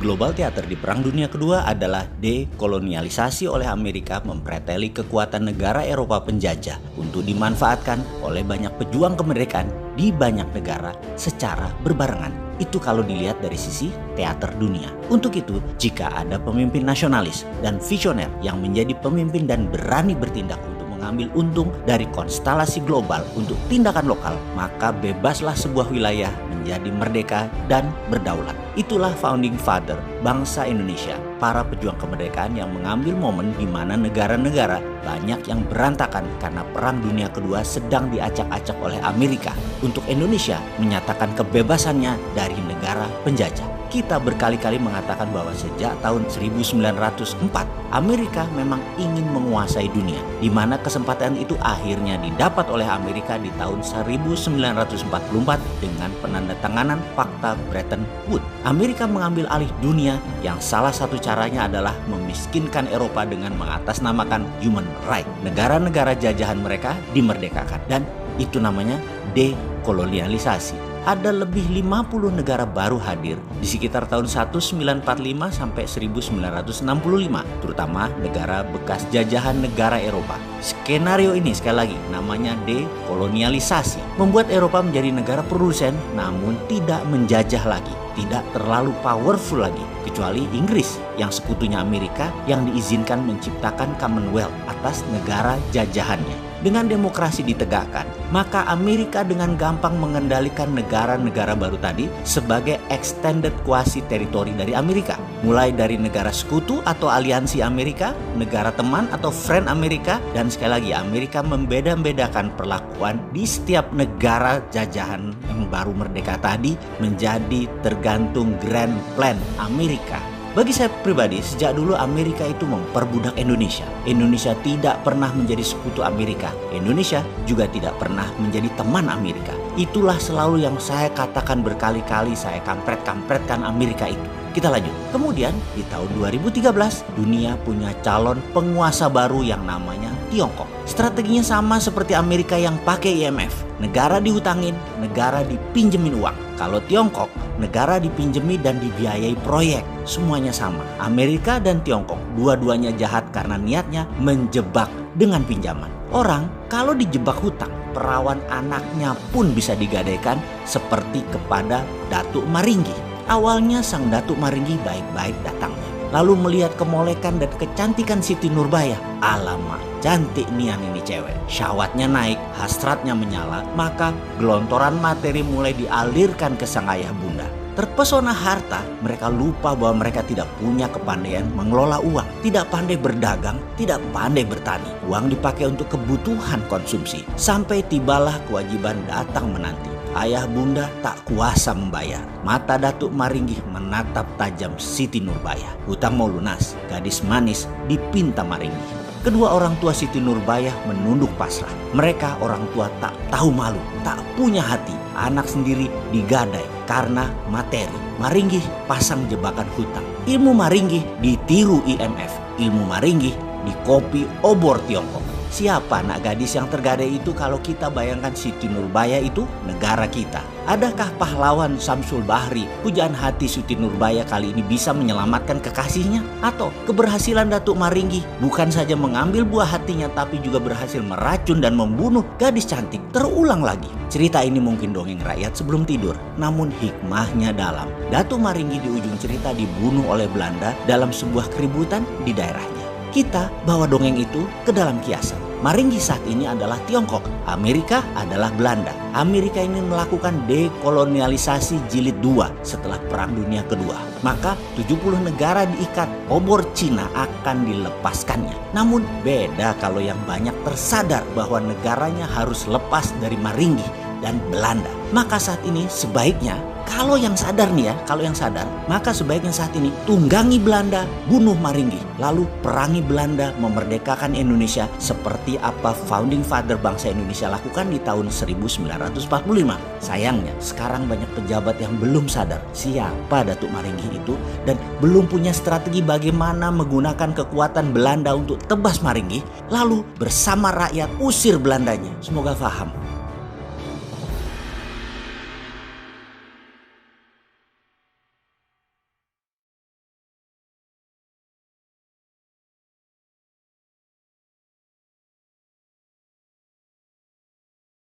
Global Theater di Perang Dunia Kedua adalah dekolonialisasi oleh Amerika mempreteli kekuatan negara Eropa penjajah untuk dimanfaatkan oleh banyak pejuang kemerdekaan di banyak negara secara berbarengan. Itu kalau dilihat dari sisi teater dunia. Untuk itu, jika ada pemimpin nasionalis dan visioner yang menjadi pemimpin dan berani bertindak untuk mengambil untung dari konstelasi global untuk tindakan lokal, maka bebaslah sebuah wilayah menjadi merdeka dan berdaulat. Itulah founding father bangsa Indonesia, para pejuang kemerdekaan yang mengambil momen di mana negara-negara banyak yang berantakan karena Perang Dunia Kedua sedang diacak-acak oleh Amerika untuk Indonesia menyatakan kebebasannya dari negara penjajah. Kita berkali-kali mengatakan bahwa sejak tahun 1904 Amerika memang ingin menguasai dunia, di mana kesempatan itu akhirnya didapat oleh Amerika di tahun 1944 dengan penandatanganan Fakta Bretton Woods. Amerika mengambil alih dunia yang salah satu caranya adalah memiskinkan Eropa dengan mengatasnamakan human right. Negara-negara jajahan mereka dimerdekakan, dan itu namanya dekolonialisasi. Ada lebih 50 negara baru hadir di sekitar tahun 1945 sampai 1965, terutama negara bekas jajahan negara Eropa. Skenario ini sekali lagi namanya dekolonialisasi, membuat Eropa menjadi negara produsen namun tidak menjajah lagi, tidak terlalu powerful lagi, kecuali Inggris yang sekutunya Amerika yang diizinkan menciptakan Commonwealth atas negara jajahannya. Dengan demokrasi ditegakkan, maka Amerika dengan gampang mengendalikan negara-negara baru tadi sebagai extended quasi teritori dari Amerika. Mulai dari negara sekutu atau aliansi Amerika, negara teman atau friend Amerika, dan sekali lagi Amerika membeda-bedakan perlakuan di setiap negara jajahan yang baru merdeka tadi menjadi tergantung grand plan Amerika. Bagi saya pribadi, sejak dulu Amerika itu memperbudak Indonesia. Indonesia tidak pernah menjadi sekutu Amerika. Indonesia juga tidak pernah menjadi teman Amerika. Itulah selalu yang saya katakan berkali-kali, saya kampret-kampretkan Amerika itu. Kita lanjut. Kemudian di tahun 2013, dunia punya calon penguasa baru yang namanya Tiongkok. Strateginya sama seperti Amerika yang pakai IMF. Negara dihutangin, negara dipinjemin uang. Kalau Tiongkok, negara dipinjemi dan dibiayai proyek. Semuanya sama. Amerika dan Tiongkok dua-duanya jahat karena niatnya menjebak dengan pinjaman. Orang kalau dijebak hutang, perawan anaknya pun bisa digadaikan seperti kepada Datuk Maringgi. Awalnya sang Datuk Maringgi baik-baik datangnya, lalu melihat kemolekan dan kecantikan Siti Nurbaya. Alamak, cantik nian ini cewek. Syahwatnya naik, hasratnya menyala, maka gelontoran materi mulai dialirkan ke sang ayah bunda. Terpesona harta, mereka lupa bahwa mereka tidak punya kepandaian mengelola uang, tidak pandai berdagang, tidak pandai bertani. Uang dipakai untuk kebutuhan konsumsi, sampai tibalah kewajiban datang menanti. Ayah bunda tak kuasa membayar. Mata Datuk Maringgi menatap tajam Siti Nurbaya. Hutang mau lunas, gadis manis dipinta Maringgi. Kedua orang tua Siti Nurbaya menunduk pasrah. Mereka orang tua tak tahu malu, tak punya hati. Anak sendiri digadai karena materi. Maringgi pasang jebakan hutang. Ilmu Maringgi ditiru IMF. Ilmu Maringgi dikopi obor Tiongkok. Siapa anak gadis yang tergadai itu kalau kita bayangkan Siti Nurbaya itu negara kita? Adakah pahlawan Samsul Bahri, pujaan hati Siti Nurbaya kali ini bisa menyelamatkan kekasihnya? Atau keberhasilan Datuk Maringgi bukan saja mengambil buah hatinya tapi juga berhasil meracun dan membunuh gadis cantik terulang lagi? Cerita ini mungkin dongeng rakyat sebelum tidur, namun hikmahnya dalam. Datuk Maringgi di ujung cerita dibunuh oleh Belanda dalam sebuah keributan di daerahnya. Kita bawa dongeng itu ke dalam kiasan. Maringgi saat ini adalah Tiongkok, Amerika adalah Belanda. Amerika ingin melakukan dekolonialisasi jilid 2 setelah Perang Dunia Kedua. Maka 70 negara diikat, obor Cina akan dilepaskannya. Namun beda kalau yang banyak tersadar bahwa negaranya harus lepas dari Maringgi dan Belanda. Maka saat ini sebaiknya, kalau yang sadar nih ya, maka sebaiknya saat ini tunggangi Belanda, bunuh Maringgi, lalu perangi Belanda, memerdekakan Indonesia seperti apa founding father bangsa Indonesia lakukan di tahun 1945. Sayangnya, sekarang banyak pejabat yang belum sadar siapa Datuk Maringgi itu dan belum punya strategi bagaimana menggunakan kekuatan Belanda untuk tebas Maringgi, lalu bersama rakyat usir Belandanya. Semoga paham.